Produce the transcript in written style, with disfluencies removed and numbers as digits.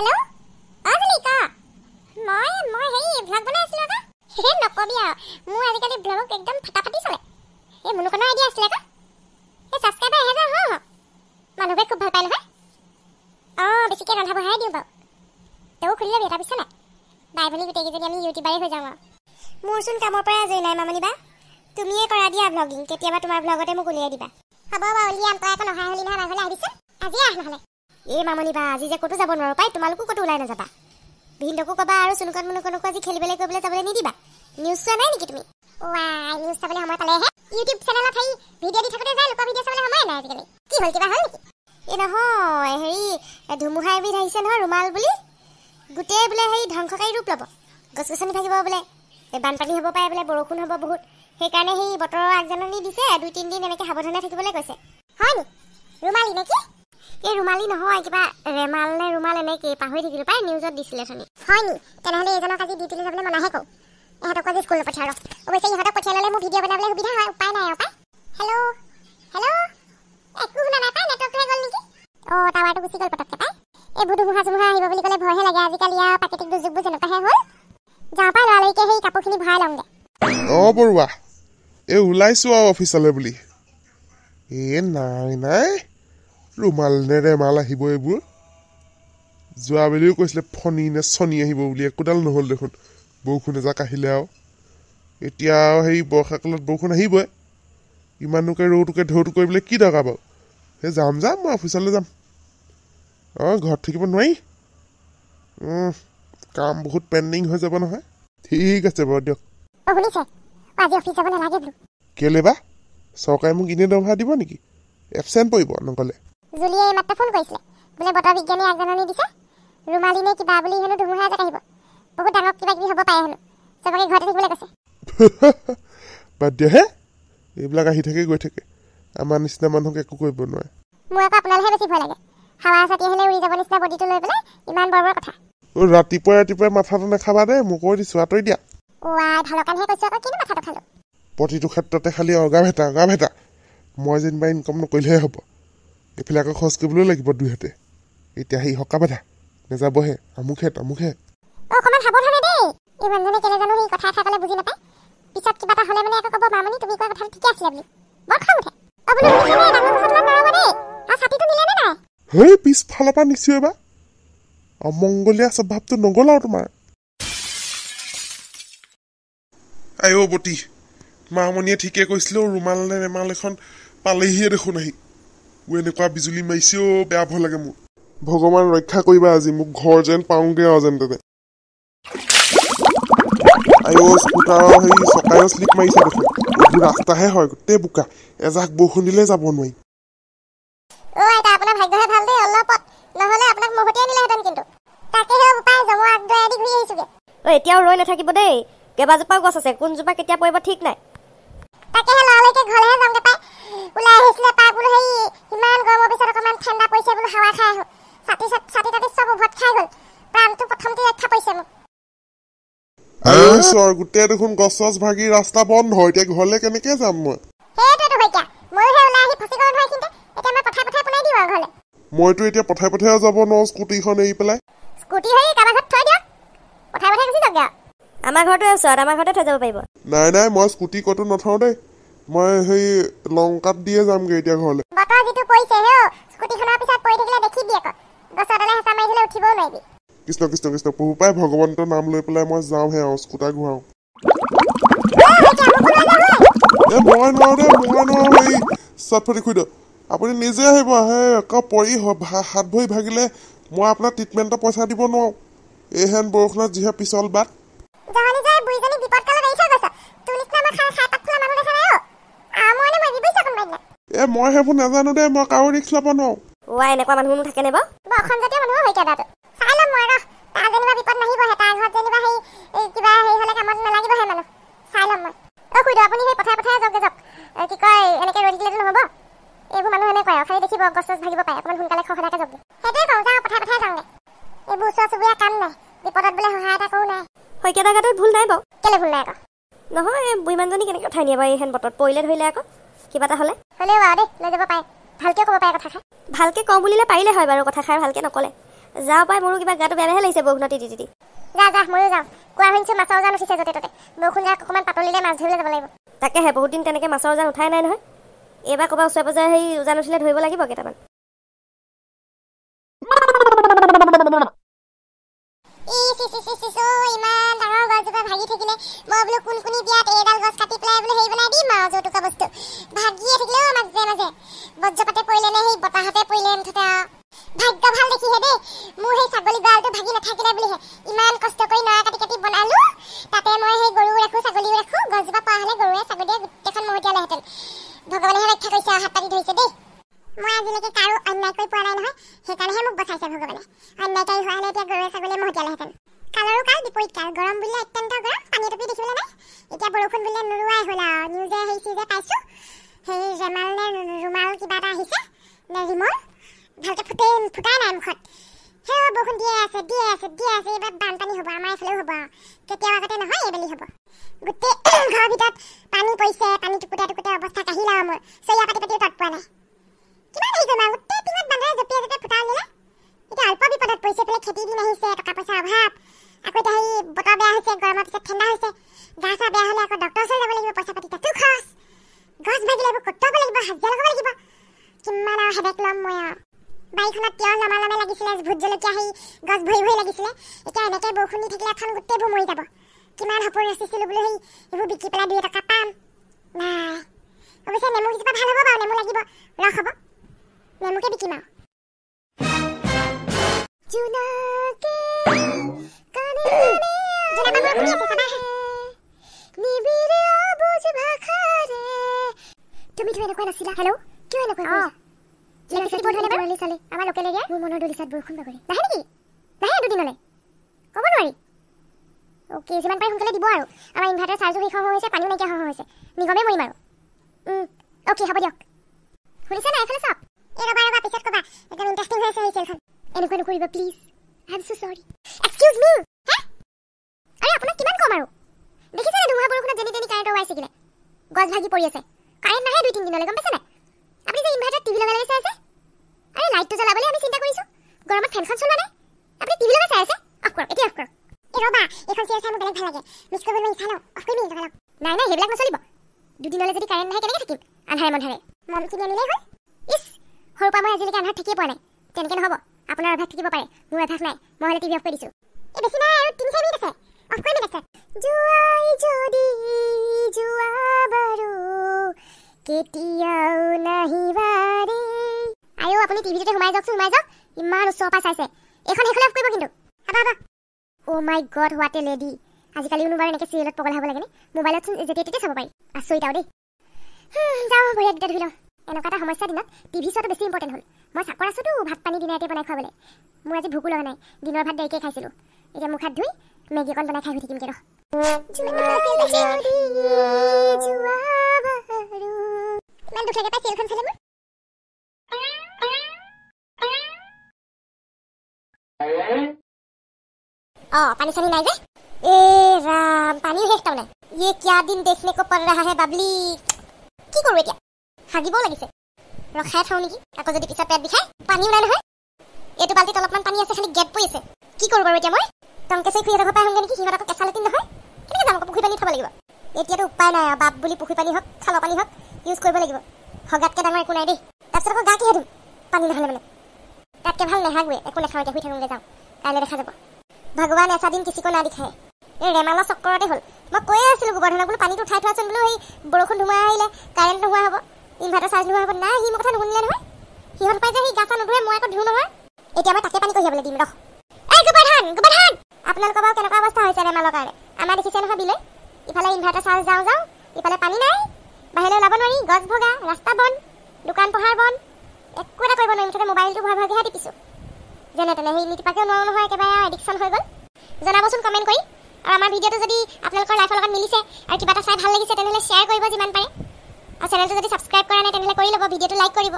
hello आजलिका মই হেই blog বনাই আছিলো কা হে নকবি আ মু আজিকালি ব্লগ একদম ফটাফটি চলে এই মনুকনৰ আইডিয়া আছিল কা এই সাবস্ক্ৰাইবাৰ হেজা হ মানুহে খুব ভাল পায় নহয় বেছিকে ৰন্ধা বঢ়াই দিও বাও তেও খুলি লবি এটা পিছে না বাই ভনি গুটেই যদি আমি ইউটিউবাৰে হৈ যাম মোৰচোন কামৰ পৰা আজৰি নাই মামনি বা তুমিয়ে কৰা দিয়া ব্লগিং কেতিয়াবা তোমাৰ ব্লগতে মোক উলিয়াই দিবা হ'ব বা উলিয়াম তই আকৌ নহয় হলি নহয় নহলে আহিছে আজি আহ নহলে এই মামনি বা আজি যে কতো যাব নোৱাৰো পাই তোমালোকো কতো ওলাই নাযাবা ভিন্দকো কবা আৰু সুনুকন মুনুকনকো আজি খেলিবলৈ কৰিবলৈ যাবলৈ নিদিবা নিউজ চোৱা নাই নেকি তুমি ওৱাই নিউজ চাবলৈ সময় পালে হে ইউটিউব চেনেলত হেই ভিডিঅ' দি থাকোতে যায় লোকৰ ভিডিঅ' চাবলৈ সময় নাই আজিকালি কি হ'ল কিবা হ'ল নেকি এই নহয় হেৰি ধুমুহা এবিধ আহিছে নহয় ৰুমাল বুলি গোটেই বোলে হেৰি ধ্বংসকাৰী ৰূপ ল'ব গছ গছনি থাকিব বোলে বানপানী হ'ব পাৰে বোলে বৰষুণ হ'ব বহুত সেইকাৰণে সেই বতৰৰ আগজাননী দিছে 2-3 দিন এনেকৈ সাৱধানে থাকিবলৈ কৈছে হয় নি ৰুমালি নেকি এই ৰুমালি নহয় কিবা ৰেমাল নে ৰুমাল এনেকে পাহৰি থাকিলো পাই নিউজত দিছিলে শুনি হয় নি তেনেহলে এজনক আজি ডিউটিলৈ যাবলৈ মনাহে কও এহঁতক আজি স্কুললৈ পঠিয়াৰ অৱশ্যে ইহঁতক পঠিয়াই ল'লে মোৰ ভিডিঅ' বনাবলৈ সুবিধা হয় উপায় নাই পাই হেল্ল' একো শুনা নাই পাই নেটৱৰ্কটোহে গ'ল নেকি টাৱাৰটো গুচি গ'ল পটককৈ পাই এইবোৰ ধুমুহা চুমুহা আহিব বুলি ক'লে ভয়হে লাগে আজিকালি আৰু প্ৰাকৃতিক দুৰ্যোগবোৰ যেনেকুৱাহে হ'ল যাওঁ পাই লৰালৰিকে সেই কাপোৰখিনি ভৰাই লওঁগে বৰুৱা এই ওলাইছো আৰু অফিচলৈ বুলি নাই ৰুমাল নে ৰেমাল আহিব এইবোৰ যোৱাবেলিও কৈছিলে ফণি নে চনি আহিব বুলি একোডাল নহ'ল দেখোন বৰষুণ এজাক আহিলে আৰু এতিয়া সেই বৰ্ষাকালত বৰষুণ আহিবই ইমানকে ৰৌটোকে ঢৌটো কৰিবলৈ কি দৰকাৰ বাৰু সেই যাম মই অফিচলৈ যাম ঘৰত থাকিব নোৱাৰি কাম বহুত পেণ্ডিং হৈ যাব নহয় ঠিক আছে বাৰু দিয়ক কেলে বা চৰকাৰে মোক ইনে দৰমহা দিব নেকি এবচেণ্ট পৰিব নগ'লে জুলিয়ে মাত্ৰ ফোন কৰিছিলে বোলে বতৰ বিজ্ঞানী আগজাননী দিছে ৰুমালি নে কিবা বুলি হেনো ধুমুহা এজাক আহিব বহুত ডাঙৰ কিবা কিবি হ'ব পাৰে হেনো চবকে ঘৰতে থাকিবলৈ কৈছে বাদ দিয়া হে এইবিলাক আহি থাকে গৈ থাকে আমাৰ নিচিনা মানুহক একো কৰিব নোৱাৰে মোৰ আকৌ আপোনালৈহে বেছি ভয় লাগে হাৱা চাতি আহিলে উৰি যাব নিচিনা বডিটো লৈ পেলাই ইমান বৰ কথা ৰাতিপুৱাই মাথাটো নাখাবা দেই মোক কৈ দিছো আঁতৰি দিয়া ভালৰ কাৰণেহে কৈছো আকৌ কিনো মাথাটো খালো প্ৰতিটো ক্ষেত্ৰতে খালি অগা ভেটা মই যেনিবা ইনকম নকৰিলেহে হ'ব এইফালে আকৌ খৰচ কৰিবলৈও লাগিব দুইহাতে এতিয়া সেই হকা বাধা নেযাবহে আমুকহে অকণমান সাৱধানে দেই এই মানুহজনে কেলে জানো সেই কথা এষাৰ ক'লে বুজি নাপায় পিছত কিবা এটা হ'লে মানে আকৌ ক'ব মামনি তুমি কোৱা কথাটো ঠিকে আছিলে বুলি বৰ খং উঠে হেই পিছফালৰ পৰা নিশ্চয় বা অমংগলীয়া স্বভাৱটো নগ'ল আৰু তোমাৰ আইঅ বটি মামনিয়ে ঠিকে কৈছিলে ৰুমাল নে ৰেমাল এখন পালেহিয়ে দেখোন আহি এনেকুৱা বিজুলী মাৰিছে বেয়া ভয় লাগে মোৰ ভগৱান ৰক্ষা কৰিবা আজি মোক ঘৰ যেন পাওঁগে আৰু যেন তেনে স্কুটাৰৰ সেই চকায়ো শ্লিপ মাৰিছে দেখোন এইবোৰ ৰাস্তাহে হয় গোটেই বোকা এজাক বৰষুণ দিলে যাব নোৱাৰি এতিয়াও ৰৈ নাথাকিব দেই কেইবাজোপা গছ আছে কোনজোপা কেতিয়া পৰিব ঠিক নাই গোটেই দেখোন গছ চছ ভাগি ৰাস্তা বন্ধ এতিয়া ঘৰলে কেনেকে যাম মইতো এতিয়া পঠাই যাব নোৱাৰো স্কুটিখন এৰি পেলাই আমাৰ ঘৰতে আছে আমাৰ ঘৰতে থৈ যাব পাৰিব নাই মই স্কুটি কতো নথওঁ দেই মই সেই লংকাত দিয়ে যামগে এতিয়া ঘৰলে কৃষ্ণ প্ৰভু পাই ভগৱন্তৰ নাম লৈ পেলাই মই যাওঁহে আৰু স্কুটাৰ ঘূৰাও মই নোৱাৰো এই চটফটি খুই দিয়ক আপুনি নিজে আহিব আকৌ পৰি হাত ভৰি ভাগিলে মই আপোনাৰ ট্ৰিটমেণ্টৰ পইচা দিব নোৱাৰো এইহেন বৰষুণত যিহে পিছল বাট মই সেইবোৰ নাজানো দে মই কাৰো ৰিক্স ল'ব নোৱাৰো এনেকুৱা মানুহ থাকে নে ভুল নাই বাৰু নহয় বুঢ়ী মানুহজনী কেনেকৈ উঠাই নিয়ে বাৰু এইখন বতৰত পৰিলে ধৰিলে আকৌ কিবা এটা হ'লে লৈ যাব পাৰে ভালকে ক'ব পাৰে কথা ভালকে কওঁ বুলিলে পাৰিলে হয় বাৰু কথা ভালকে নক'লে যাওঁ পাই মোৰো কিবা গাটো বেয়া লাগিছে বৰষুণত তিতি তিতি যা যা ময়ো যাওঁ কোৱা শুনিছোঁ মাছৰ উজান উঠিছে য'তে ত'তে বৰষুণ যাক অকণমান পাতলিলে মাছ ধৰিবলৈ যাব লাগিব তাকেহে বহুত দিন তেনেকৈ মাছৰ উজান উঠাই নাই নহয় এইবাৰ ক'ৰবাত ওচৰে পাজৰে সেই উজান উঠিলে ধৰিব লাগিব কেইটামান ইমান ডাঙৰ গছজোপা ভাগি থাকিলে মই বোলো কোন কোনি বিয়াত এইডাল গছ কাটি পেলাই বোলো হেৰি বনাই দিম আৰু জতুকা বস্তু ভাগিয়ে থাকিলেও মাজে মাজে বজ্ৰপাতে পৰিলে নে সেই বতাহতে পৰিলে মুঠতে ভাগ্য ভাল দেখিহে দেই মোৰ সেই ছাগলী গঁৰালটো ভাগি নাথাকিলে বুলিহে ইমান কষ্ট কৰি নৰা কাটি কাটি বনালো তাতে মই সেই গৰু ৰাখো ছাগলীও ৰাখো গছজোপা পৰা হ'লে গৰুৱে ছাগলীয়ে গোটেইখন মহতিয়ালেহেঁতেন ভগৱানেহে ৰক্ষা কৰিছে হাত পাতি ধৰিছে দেই মই আজিলৈকে কাৰো অন্যায় কৰি পোৱা নাই নহয় সেইকাৰণেহে মোক বচাইছে ভগৱানে অন্যায়কাৰী হোৱা হ'লে এতিয়া গৰুৱে ছাগলীয়ে মহতিয়ালেহেঁতেন কালৰো কাল বিপৰীত কাল গৰম বুলিলে অত্যন্ত গৰম পানী টুপি দেখিবলৈ নাই এতিয়া বৰষুণ বুলিলে নোৰোৱাই হ'ল আৰু নিউজে সেই চিজে পাইছোঁ সেই ৰেমাল নে ৰুমাল কিবা এটা আহিছে নে ৰিমল ভালকৈ ফুটাই নাই মুখত সেই বৰষুণ দিয়ে আছে এইবাৰ বানপানী হ'ব আমাৰ এইফালেও হ'ব আৰু কেতিয়াও আগতে নহয় এইবেলি হ'ব গোটেই ঘৰৰ ভিতৰত পানী পৰিছে পানী টুকুতে টুকুতে অৱস্থা কাহিল আৰু মোৰ চৰিয়া পাতি পাতিও তৎ পোৱা নাই কিমান হেৰি কৰিম আৰু গোটেই টিঙত বান্দৰে জঁপিয়াই জঁপিয়াই ফুটাই দিলে এতিয়া অল্প বিপদত পৰিছে বোলে খেতি দিন আহিছে টকা পইচাৰ অভাৱ আকৌ এতিয়া সেই বতৰ বেয়া হৈছে গৰমৰ পিছত ঠাণ্ডা হৈছে গা চা বেয়া হ'লে আকৌ ডক্টৰৰ ওচৰলৈ যাব লাগিব পইচা পাতি তাতো খৰচ গছ ভাগিলে এইবোৰ কটাব লাগিব হাজিৰা লগাব লাগিব কিমান আৰু হেডেক ল'ম মই আৰু বাৰীখনত তিয়হ লমালমে লাগিছিলে ভোট জলকীয়া সেই গছ ভৰি ভৰি লাগিছিলে এতিয়া এনেকৈ বৰষুণ দি থাকিলে এখন গোটেইবোৰ মৰি যাব কিমান সপোন ৰচিছিলোঁ বোলো সেই এইবোৰ বিকি পেলাই 2 টকা পাম নাই অৱশ্যে নেমু কেইজোপা ভাল হ'ব বাৰু নেমু লাগিব ৰস হ'ব নেমুকে বিকিম আৰু তুমি এনেকুৱা নাছিলা হেল্ল' কিয় এনেকুৱা আমাৰ লোকেল এৰিয়া মোৰ মনৰ দলিচাত বৰষুণ বাগৰি নাহে নেকি নাহে দুদিনলৈ ক'ব নোৱাৰি অ'কে যিমান পাৰি সোনকালে দিব আৰু আমাৰ ইনভাৰ্টাৰ চাৰ্জো শেষ হৈছে পানীও নাইকিয়া হৈছে নিগমেই মৰিম আৰু অ'কে হ'ব দিয়ক শুনিছে নাই এইফালে চাওক এই ৰবা পিছত ক'বা একদম ইণ্টাৰেষ্টিং হৈ আছে এই খেলখন এনেকুৱা নকৰিবা প্লিজ আই এম ছ' চৰি এক্সকিউজ মি হে আৰে আপোনাক কিমান কম আৰু দেখিছেনে ধুমুহা বৰষুণত যেনি তেনি কাৰেণ্টৰ ৱায়াৰ ছিগিলে গছ ভাগি পৰি আছে কাৰেণ্ট নাহে 2-3 দিনলৈ গম পাইছে নাই আপুনি যে ইনভাৰ্টাৰ টিভি লগাই চাই আছে আৰে লাইটটো জ্বলাবলৈ আমি চিন্তা কৰিছোঁ গৰমত ফেনখন চলোৱা নাই আপুনি টিভি লগাই চাই আছে অফ কৰক এতিয়া অফ কৰক এই ৰবা এইখন চিৰিয়েল চাই মোৰ বেলেগ ভাল লাগে মিছ কৰিব নোৱাৰি চাই লওঁ অফ কৰি লওক নাই সেইবিলাক নচলিব 2 দিনলৈ যদি কাৰেণ্ট নাহে কেনেকৈ থাকিম আন্ধাৰে মন্ধাৰে মম কিনি আনিলেই হ'ল ইছ সৰুৰ পৰা মই আজিলৈকে আন্ধাৰত থাকিয়ে পোৱা নাই তেনেকৈ নহ'ব আপোনাৰ অভ্যাস থাকিব পাৰে মোৰ অভ্যাস নাই মই হ'লে টিভি অফ কৰি দিছোঁ এই বেছি নাই আৰু 3-4 মিনিট আছে অফ কৰি দিয়ক জুৱাই যদি জুৱা বাৰু কেতিয়াও নাহিবাৰে আয়ো আপুনি টিভিটোতে সোমাই যাওক ইমান ওচৰৰ পৰা চাইছে এইখন সেইখন অফ কৰিব কিন্তু হ'ব অ' মাই গড হোৱাট এ লেডি আজিকালি বাৰু এনেকৈ চিৰিয়েলত পগলা হ'ব লাগেনে মোবাইলত যেতিয়া তেতিয়া চাব পাৰি আচৰিত আৰু দেই যাওঁ ভৰিয়া দুটা ধুই লওঁ এনেকুৱা এটা সমস্যাৰ দিনত টিভি চোৱাটো বেছি ইম্পৰ্টেণ্ট হ'ল মই চাকৰ আছোঁতো ভাত পানী দিনাতে বনাই খুৱাবলৈ মোৰ আজি ভোকো লগা নাই দিনৰ ভাত দেৰিকৈ খাইছিলোঁ এতিয়া মুখ হাত ধুই মেগী অকণ বনাই খাই হৈ থাকিমগৈ ইমান দুখ লাগে পাই চিৰিয়েলখন চালে মোৰ पानी सानी नहीं ए राम पानी শেষ তাৰমানে ये क्या दिन देखने को पड़ रहा है बाबली কি কৰো এতিয়া হাগিব লাগিছে ৰখাই থাও নেকি আকৌ যদি পিছত পেট বিষাই পানী নাই নহয় এটো বালতিত অলপমান পানী আছে খালি গেট পৰি আছে কি কৰো বাৰু এতিয়া মই টংকে সেই খুইৰা ঘৰ পাই হংগে নেকি সিহঁত আকৌ কেঁচা লেটিন নহয় কেনেকৈ যাম আকৌ পুখুৰী পানী থব লাগিব এতিয়াতো উপায় নাই বাপ বুলি পুখুৰী পানী হওক খাল পানী হওক ইউজ কৰিব লাগিব হগাতকে ডাঙৰ একো নাই দেই তাৰপিছত আকৌ গা কিহে ধুম পানী নহ'লে মানে তাতকে ভাল নেহাগুৱে একো নেখাওঁ এতিয়া শুই থাকোঁগৈ যাওঁ কাইলৈ দেখা যাব ভগৱান এসা দিন কিসিকো না দিখায় এই ৰেমালা চক্কৰতে হ'ল মই কৈয়ে আছিলোঁ গোবৰ্ধনক বোলো পানীটো উঠাই থোৱাচোন বোলো সেই বৰষুণ ধুমুহা আহিলে কাৰেণ্ট নোহোৱা হ'ব ইনভাৰ্টাৰ চাৰ্জ নোহোৱা হ'ব নাই সি মোৰ কথা নুশুনিলে নহয় সিহঁত পাই যে সেই গা চা নুধুৱে মই আকৌ ধুওঁ নহয় এতিয়া মই তাকে পানী কঢ়িয়াবলৈ দিম ৰহ এই গোবৰ্ধন আপোনালোকৰ বাৰু কেনেকুৱা অৱস্থা হৈছে ৰেমালৰ কাৰণে আমাৰ দেখিছে নহয় বিলৈ ইফালে ইনভাৰ্টাৰ চাৰ্জ যাওঁ ইফালে পানী নাই বাহিৰলৈ ওলাব নোৱাৰি গছ ভগা ৰাস্তা বন দোকান পোহাৰ বন একো এটা কৰিব নোৱাৰি মুঠতে মোবাইলটো ভৰাই টিপিছোঁ যেনে তেনে সেই নিটিপাকেও নোৱাৰো নহয় একেবাৰে এডিকশ্যন হৈ গ'ল জনাবচোন কমেণ্ট কৰি আৰু আমাৰ ভিডিঅ'টো যদি আপোনালোকৰ লাইফৰ লগত মিলিছে আৰু কিবা এটা চাই ভাল লাগিছে তেনেহ'লে শ্বেয়াৰ কৰিব যিমান পাৰে আৰু চেনেলটো যদি ছাবস্ক্ৰাইব কৰা নাই তেনেহ'লে কৰি ল'ব ভিডিঅ'টো লাইক কৰিব